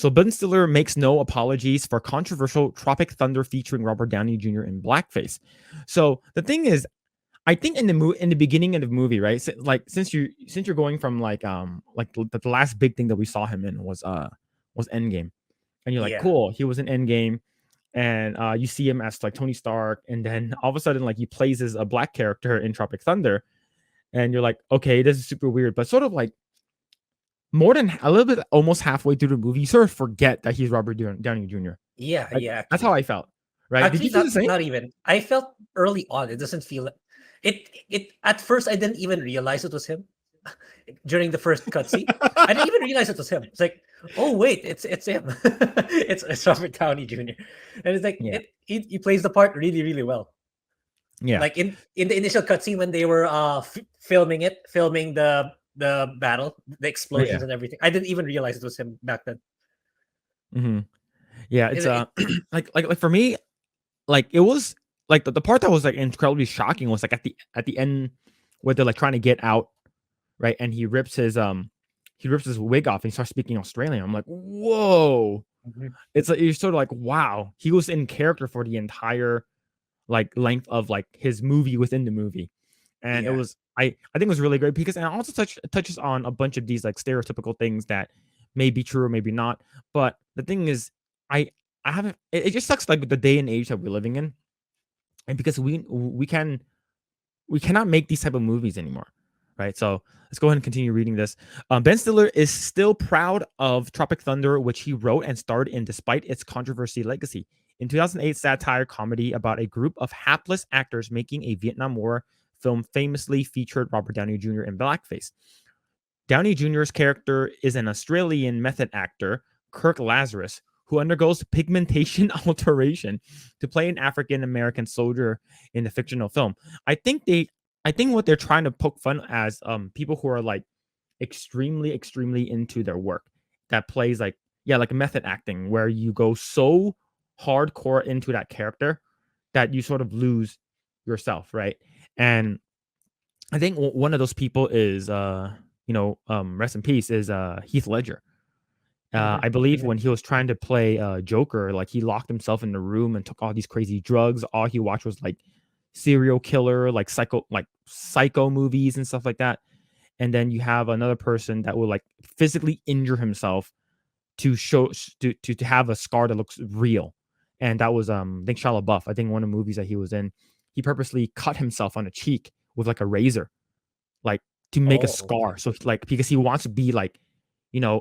So Ben Stiller makes no apologies for controversial Tropic Thunder featuring Robert Downey Jr. in blackface. So the thing is, I think in the beginning of the movie, right? Like since you're going from like the last big thing that we saw him in was Endgame, and you're like, Yeah. cool, he was in Endgame, and you see him as like Tony Stark, and then all of a sudden like he plays as a black character in Tropic Thunder, and you're like, okay, this is super weird, but sort of like more than a little bit, almost halfway through the movie, you sort of forget that he's Robert Downey Jr. Yeah, Like, yeah, that's how actually. I felt. Right? Did Actually, you feel the same? not even. I felt early on. It doesn't feel it at first I didn't even realize it was him during the first cutscene. I didn't even realize it was him. It's like, oh wait, it's him. It's Robert Downey Jr. And it's like Yeah. he plays the part really, really well. Yeah. Like in the initial cutscene when they were filming the battle, the explosions Yeah. and everything. I didn't even realize it was him back then. Mm-hmm. Yeah. It's It, like for me, like it was like the part that was like incredibly shocking was like at the end where they're like trying to get out, right? And he rips his wig off and he starts speaking Australian. I'm like, whoa. Mhm. It's like you're sort of like, wow, he was in character for the entire like length of like his movie within the movie. And it Yeah. was I think it was really great because and it also touches on a bunch of these like stereotypical things that may be true or maybe not. But the thing is, I I haven't it just sucks like with the day and age that we're living in. And because we cannot make these type of movies anymore, right? So let's go ahead and continue reading this. Ben Stiller is still proud of Tropic Thunder, which he wrote and starred in despite its controversy legacy. In 2008, satire comedy about a group of hapless actors making a Vietnam War film famously featured Robert Downey Jr. in blackface. Downey Jr.'s character is an Australian method actor, Kirk Lazarus, who undergoes pigmentation alteration to play an African American soldier in the fictional film. I think what they're trying to poke fun as people who are like extremely into their work that plays like like method acting where you go so hardcore into that character that you sort of lose yourself, right? And I think one of those people is rest in peace is Heath Ledger. Mhm. I believe Mhm. when he was trying to play Joker, like he locked himself in the room and took all these crazy drugs. All he watched was like serial killer, like psycho movies and stuff like that. And then you have another person that will like physically injure himself to show to have a scar that looks real. And that was I think Shia LaBeouf. I think one of the movies that he was in, he purposely cut himself on the cheek with like a razor, like to make a Oh, okay. scar. So like because he wants to be like,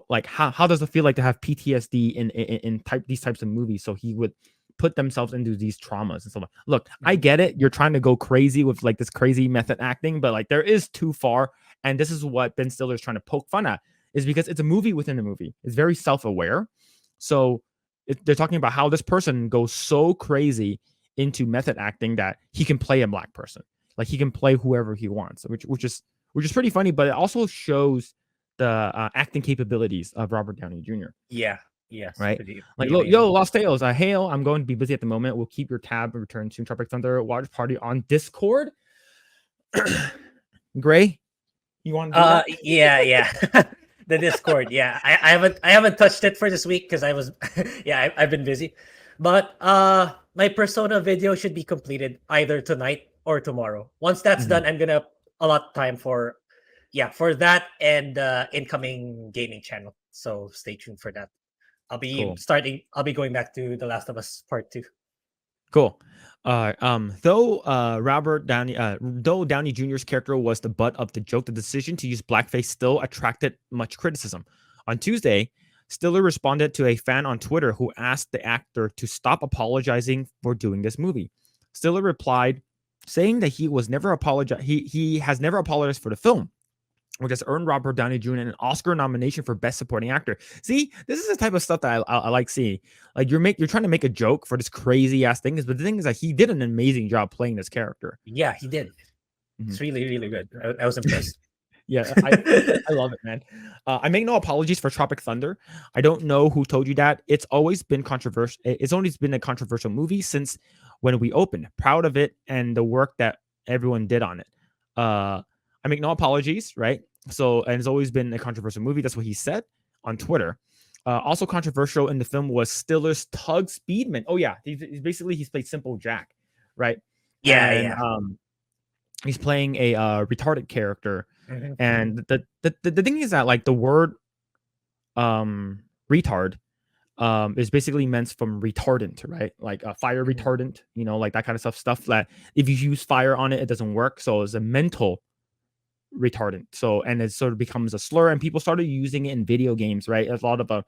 like how does it feel like to have PTSD in these types of movies? So he would put themselves into these traumas and stuff. Look, I Mhm. get it. You're trying to go crazy with like this crazy method acting, but like there is too far. And this is what Ben Stiller is trying to poke fun at, is because it's a movie within a movie. It's very self-aware. So they're talking about how this person goes so crazy into method acting that he can play a black person. Like he can play whoever he wants, which is pretty funny, but it also shows the acting capabilities of Robert Downey Jr. Yeah. Yes. Right? Pretty Like, pretty look, amazing. yo, Lost Tales, hail, I'm going to be busy at the moment. We'll keep your tab and return to Tropic Thunder watch party on Discord. Grae, you want to do that? Yeah, yeah. The Discord, yeah. I haven't touched it for this week because I was I've been busy. But my persona video should be completed either tonight or tomorrow. Once that's Mhm. done, I'm gonna allot time for that and incoming gaming channel. So stay tuned for that. Cool. I'll be going back to The Last of Us Part 2. Cool. Though Downey Jr.'s character was the butt of the joke, the decision to use blackface still attracted much criticism. On Tuesday, Stiller responded to a fan on Twitter who asked the actor to stop apologizing for doing this movie. Stiller replied, saying that he has never apologized for the film, which has earned Robert Downey Jr. an Oscar nomination for Best Supporting Actor. See, this is the type of stuff that I like seeing. Like you're trying to make a joke for this crazy ass thing, but the thing is that he did an amazing job playing this character. Yeah, he did. Mhm. It's really, really good. I was impressed. Yeah, I love it, man. I make no apologies for Tropic Thunder. I don't know who told you that. It's always been controversial. It's always been a controversial movie since when we opened. Proud of it and the work that everyone did on it. I make no apologies, right? So, and it's always been a controversial movie. That's what he said on Twitter. Also controversial in the film was Stiller's Tug Speedman. Oh yeah, he's played Simple Jack, right? Yeah, And yeah. he's playing a retarded character. Mhm. And the thing is that like the word retard is basically meant from retardant, right? Like a fire Mhm. retardant, like that kind of stuff that if you use fire on it, it doesn't work. So it's a mental retardant. So, and it sort of becomes a slur, and people started using it in video games, right? A lot of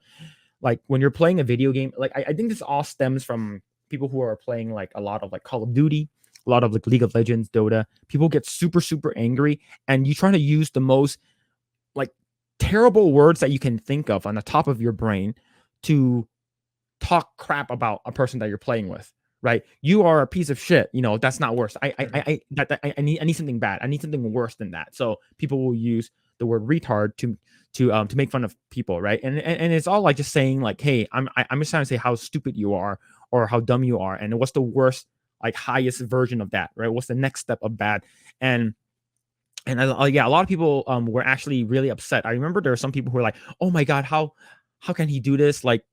like when you're playing a video game, like I think this all stems from people who are playing like a lot of like Call of Duty, a lot of like League of Legends, Dota. People get super angry, and you try to use the most like terrible words that you can think of on the top of your brain to talk crap about a person that you're playing with, right? You are a piece of shit. That's not worse. Mhm. I need something bad. I need something worse than that. So people will use the word retard to make fun of people, right? And it's all like just saying like, hey, I'm just trying to say how stupid you are or how dumb you are, and what's the worst like highest version of that, right? What's the next step of bad? And yeah, a lot of people were actually really upset. I remember there were some people who were like, "Oh my god, how can he do this? Like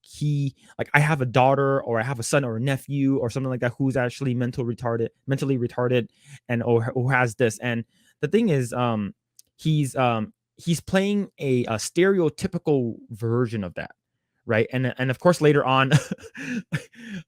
I have a daughter or I have a son or a nephew or something like that who's actually mentally retarded, and or who has this." And the thing is, he's playing a stereotypical version of that, right? And of course later on,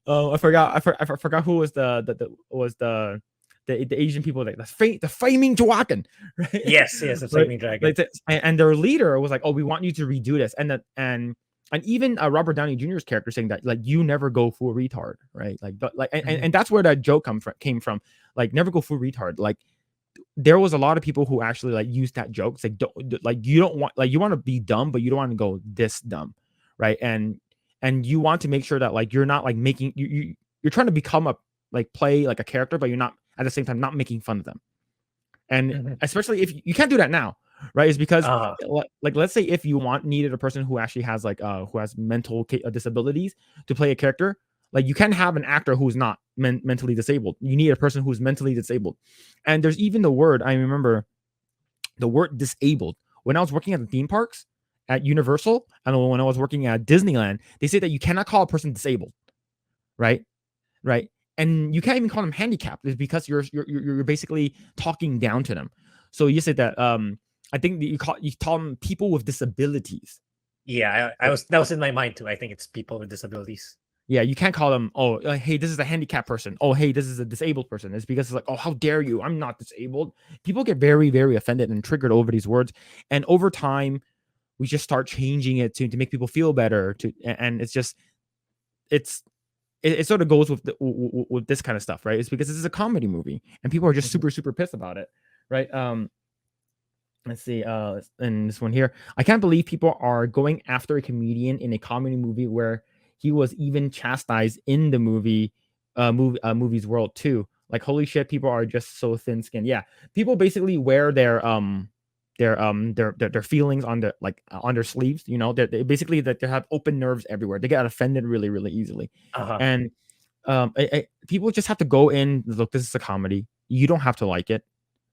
I forgot who was the Asian people, like the flaming dragon, right? Yes, yes, the Right? flaming dragon. Like and their leader was like, "Oh, we want you to redo this," and even Robert Downey Jr.'s character saying that like you never go full retard, right? Like, but like, Mhm. and that's where that joke came from, like never go full retard. Like there was a lot of people who actually like used that joke. It's like like you don't want like you want to be dumb, but you don't want to go this dumb, right? And you want to make sure that like you're not like making you're trying to become a like play like a character, but you're not at the same time not making fun of them. And Mhm. especially if you can't do that now, right? Is because Uh, like let's say if you needed a person who actually has like who has mental disabilities to play a character, like you can't have an actor who's not mentally disabled. You need a person who's mentally disabled. And there's even the word, I remember the word disabled when I was working at the theme parks at Universal and when I was working at Disneyland. They say that you cannot call a person disabled, right? Right? And you can't even call them handicapped, is because you're basically talking down to them. So you said that I think that you call them people with disabilities. yeah, I Right? was that was in my mind too. I think it's people with disabilities. Yeah, you can't call them, oh, hey, this is a handicapped person. Oh, hey, this is a disabled person. It's because it's like, oh, how dare you? I'm not disabled. People get very offended and triggered over these words. And over time, we just start changing it to make people feel better. And it's just it's it sort of goes with with this kind of stuff, right? It's because this is a comedy movie and people are just Mhm. super pissed about it, right? Let's see, and this one here, I can't believe people are going after a comedian in a comedy movie where he was even chastised in the movie's world too. Like holy shit, people are just so thin skinned. Yeah, people basically wear their feelings on on their sleeves. They basically that they have open nerves everywhere. They get offended really easily, Uh-huh. and people just have to go in. Look, this is a comedy. You don't have to like it,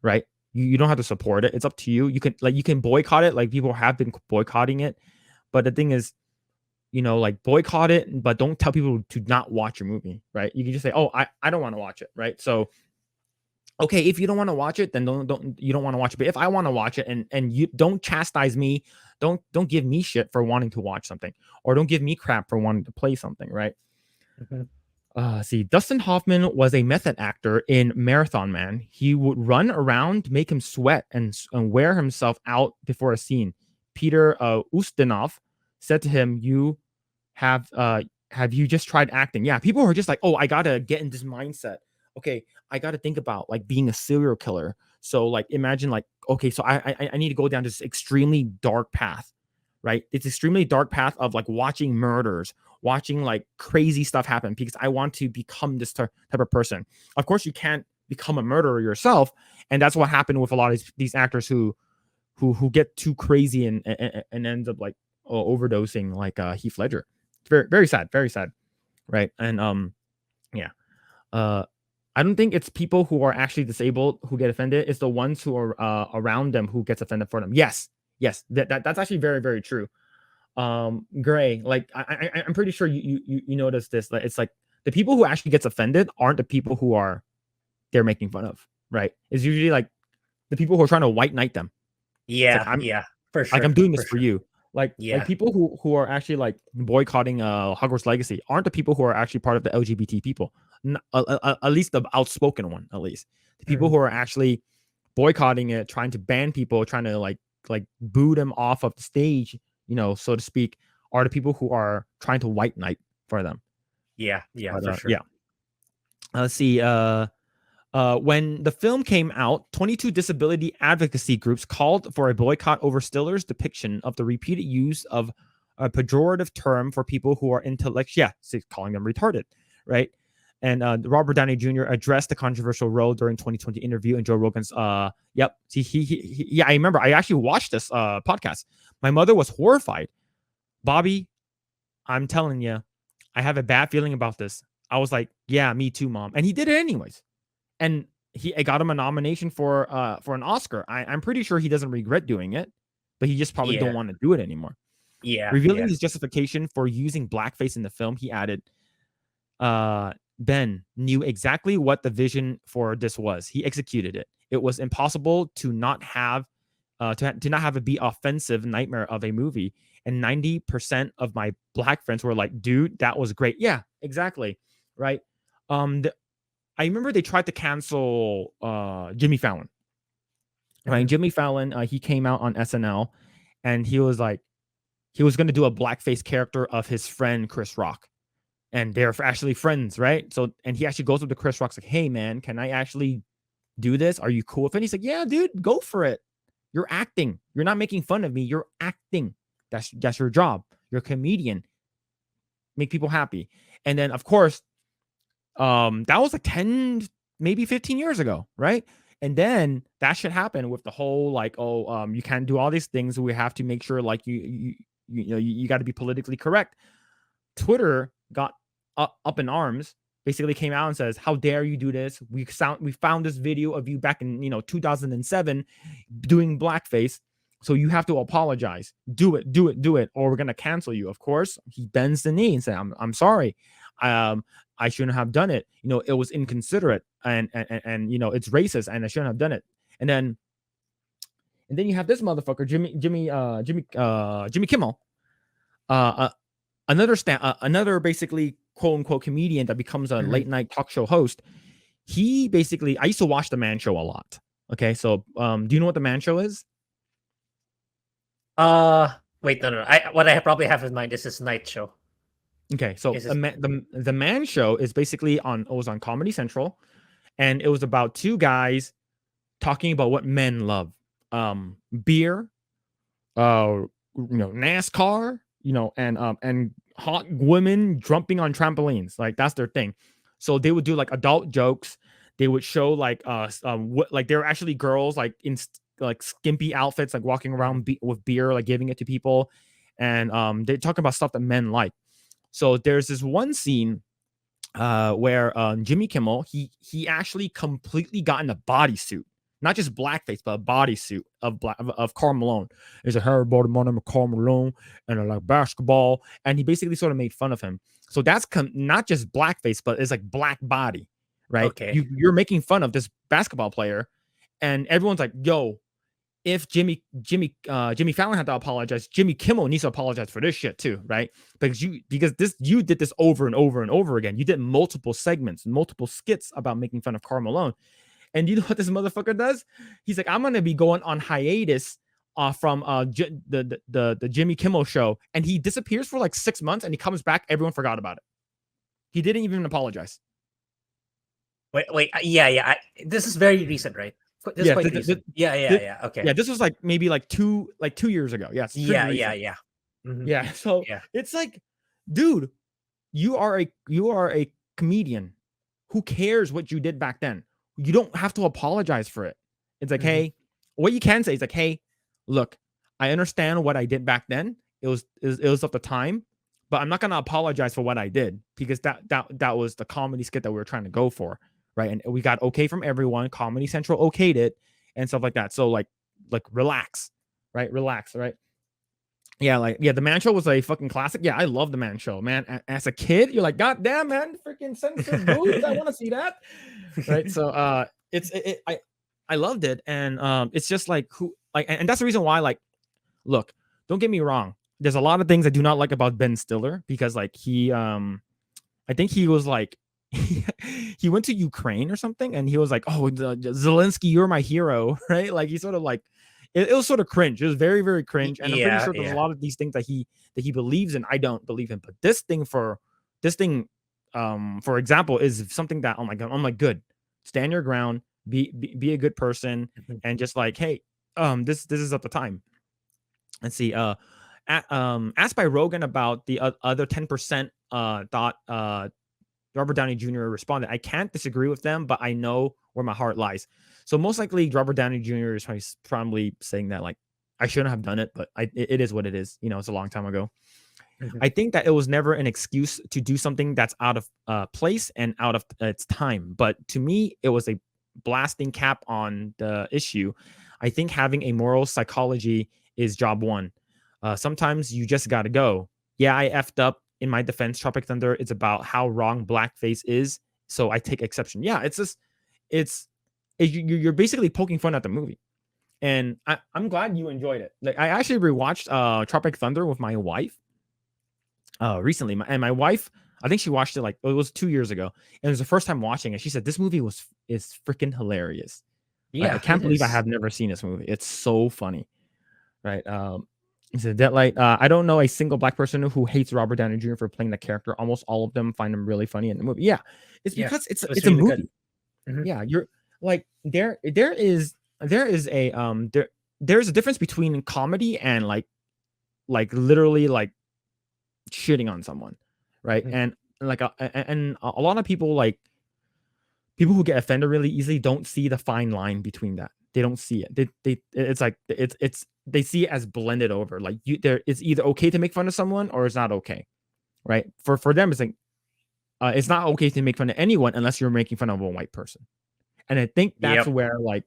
right? You don't have to support it. It's up to you. You can boycott it. Like people have been boycotting it, but the thing is, like boycott it, but don't tell people to not watch your movie, right? You can just say, oh, I don't want to watch it, right? So okay, if you don't want to watch it, then don't you don't want to watch it. But if I want to watch it, and you don't chastise me, don't give me shit for wanting to watch something, or don't give me crap for wanting to play something, right? Mhm. See, Dustin Hoffman was a method actor in Marathon Man. He would run around, make him sweat, and wear himself out before a scene. Peter Ustinov said to him, "You have you just tried acting?" Yeah, people are just like, "Oh, I gotta get in this mindset. Okay, I gotta think about like being a serial killer. So like, imagine like, okay, so I need to go down this extremely dark path, right? It's extremely dark path of like watching murders, watching like crazy stuff happen because I want to become this type of person. Of course, you can't become a murderer yourself, and that's what happened with a lot of these actors who get too crazy and ends up like overdosing, like Heath Ledger. It's very sad, very sad, right? And yeah, uh, I don't think it's people who are actually disabled who get offended. It's the ones who are around them who gets offended for them. Yes, that's actually very true. Grae, like I'm pretty sure you noticed this. Like it's like the people who actually gets offended aren't the people who are they're making fun of, right? It's usually like the people who are trying to white knight them. It's like Yeah, yeah, for I'm sure, doing this for for sure. you. Like Yeah. people who are actually like boycotting Hogwarts Legacy aren't the people who are actually part of the LGBT people. At least the outspoken one, at least. The people Mhm. who are actually boycotting it, trying to ban people, trying to like boo them off of the stage, so to speak, are the people who are trying to white knight for them. Yeah, yeah, But for sure. yeah. Let's see. When the film came out, 22 disability advocacy groups called for a boycott over Stiller's depiction of the repeated use of a pejorative term for people who are calling them retarded, right? And Robert Downey Jr. addressed the controversial role during 2020 interview in Joe Rogan's. Yep. See, yeah, I remember. I actually watched this podcast. My mother was horrified. Bobby, I'm telling you, I have a bad feeling about this. I was like, yeah, me too, mom. And he did it anyways. And I got him a nomination for an Oscar. I'm pretty sure he doesn't regret doing it, but he just probably don't Yeah, want to do it anymore. yeah, Revealing yeah. his justification for using blackface in the film, he added, Ben knew exactly what the vision for this was. He executed it. It was impossible to not have to not have it be offensive nightmare of a movie. And 90% of my black friends were like, dude, that was great. Yeah, exactly. Right. I remember they tried to cancel Jimmy Fallon. Right, Mhm. Jimmy Fallon, he came out on SNL, and he was like, he was going to do a blackface character of his friend Chris Rock, and they're actually friends, right? So, and he actually goes up to Chris Rock's like, "Hey, man, can I actually do this? Are you cool with it?" He's like, "Yeah, dude, go for it. You're acting. You're not making fun of me. You're acting. That's your job. You're a comedian. Make people happy." And then, of course, that was like 10, maybe 15 years ago, right? And then that should happen with the whole like, oh, you can't do all these things. We have to make sure like you got to be politically correct. Twitter got up in arms, basically came out and says, how dare you do this? We found this video of you back in 2007 doing blackface, so you have to apologize. Do it, do it, do it, or we're gonna cancel you. Of course, he bends the knee and says, I'm sorry. I shouldn't have done it. It was inconsiderate, and it's racist, and I shouldn't have done it. And then you have this motherfucker, Jimmy Kimmel, uh, another basically quote unquote comedian that becomes a Mhm. late night talk show host. He basically, I used to watch the Man Show a lot. Okay, so do you know what the Man Show is? Wait, no, no. What I probably have in mind is this night show. Okay, so Is this? the Man Show is basically was on Comedy Central, and it was about two guys talking about what men love, beer, NASCAR, and hot women jumping on trampolines. Like that's their thing. So they would do like adult jokes. They would show like like there were actually girls like in like skimpy outfits, like walking Mhm. around with beer, like giving it to people, and they talk about stuff that men like. So there's this one scene where Jimmy Kimmel he actually completely got in a bodysuit, not just blackface, but a bodysuit of Karl Malone. He's a hair body man, I'm Karl Malone, and I like basketball, and he basically sort of made fun of him. So that's not just blackface, but it's like black body, right? Okay. You're making fun of this basketball player, and everyone's like, "Yo, if Jimmy Fallon had to apologize, Jimmy Kimmel needs to apologize for this shit too, right? Because you did this over and over and over again. You did multiple segments, multiple skits about making fun of Karl Malone. And you know what this motherfucker does? He's like, I'm gonna be going on hiatus from the Jimmy Kimmel show, and he disappears for like 6 months, and he comes back. Everyone forgot about it. He didn't even apologize. Wait. Yeah, yeah. This is very recent, right? This is Yeah, quite recent. Yeah, yeah, yeah. Okay. yeah. This was like maybe like 2 years ago. Yeah, it's pretty Yeah, yeah, recent. yeah. Mhm. Yeah, so Yeah. it's like, dude, you are a comedian. Who cares what you did back then? You don't have to apologize for it. It's like, Mhm. hey, what you can say is like, hey, look, I understand what I did back then. It was of the time, but I'm not gonna apologize for what I did because that was the comedy skit that we were trying to go for, right? And we got okay from everyone. Comedy Central okayed it and stuff like that. So like relax, right? Relax, right? Yeah, like the Man Show was a fucking classic. Yeah, I love the Man Show, man. As a kid, you're like, God damn, man, freaking censor boobs. I want to see that, right? So, I loved it, and it's just like who like, and that's the reason why. Like, look, don't get me wrong. There's a lot of things I do not like about Ben Stiller because like I think he was like he went to Ukraine or something, and he was like, "Oh, Zelensky, you're my hero," right? Like he sort of like it was sort of cringe. It was very, very cringe, and I'm pretty Yeah, sure there's a yeah. lot of these things that he believes in. I don't believe in, but this thing, for example, is something that I'm like, good, stand your ground, be a good person, Mhm. and just like, hey, this is at the time. Let's see. Asked by Rogan about the other 10%, thought Robert Downey Jr. responded, I can't disagree with them, but I know where my heart lies. So most likely Robert Downey Jr. is probably saying that like I shouldn't have done it, but it is what it is. You know, it's a long time ago. Mhm. I think that it was never an excuse to do something that's out of place and out of its time. But to me, it was a blasting cap on the issue. I think having a moral psychology is job one. Sometimes you just got to go. Yeah, I effed up. In my defense, Tropic Thunder, it's about how wrong blackface is. So I take exception. Yeah, it's just, it's, you're basically poking fun at the movie. And I'm glad you enjoyed it. Like I actually rewatched Tropic Thunder with my wife recently, and my wife, I think she watched it like it was 2 years ago, and it was the first time watching it. She said this movie is freaking hilarious. Right? I Yeah, can't it believe I is. have never seen this movie. It's so funny, right? He said that like I don't know a single black person who hates Robert Downey Jr. for playing the character. Almost all of them find him really funny in the movie. Yeah, it's Yeah, because it was it's a really good. movie. Mhm. Yeah, you're like there is a there's a difference between comedy and like literally like shitting on someone, right? Mhm. And a lot of people like people who get offended really easily don't see the fine line between that. They don't see it. They it's like it's they see it as blended over. Like you there it's either okay to make fun of someone or it's not okay, right? For them it's like it's not okay to make fun of anyone unless you're making fun of a white person. And I think that's Yep. where like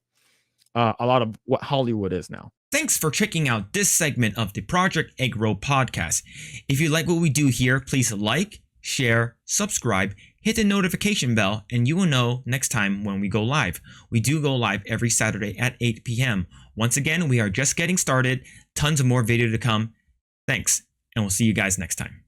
a lot of what Hollywood is now. Thanks for checking out this segment of the Project Eggroll podcast. If you like what we do here, please like, share, subscribe, hit the notification bell, and you will know next time when we go live. We do go live every Saturday at 8 p.m. Once again, we are just getting started. Tons of more video to come. Thanks, and we'll see you guys next time.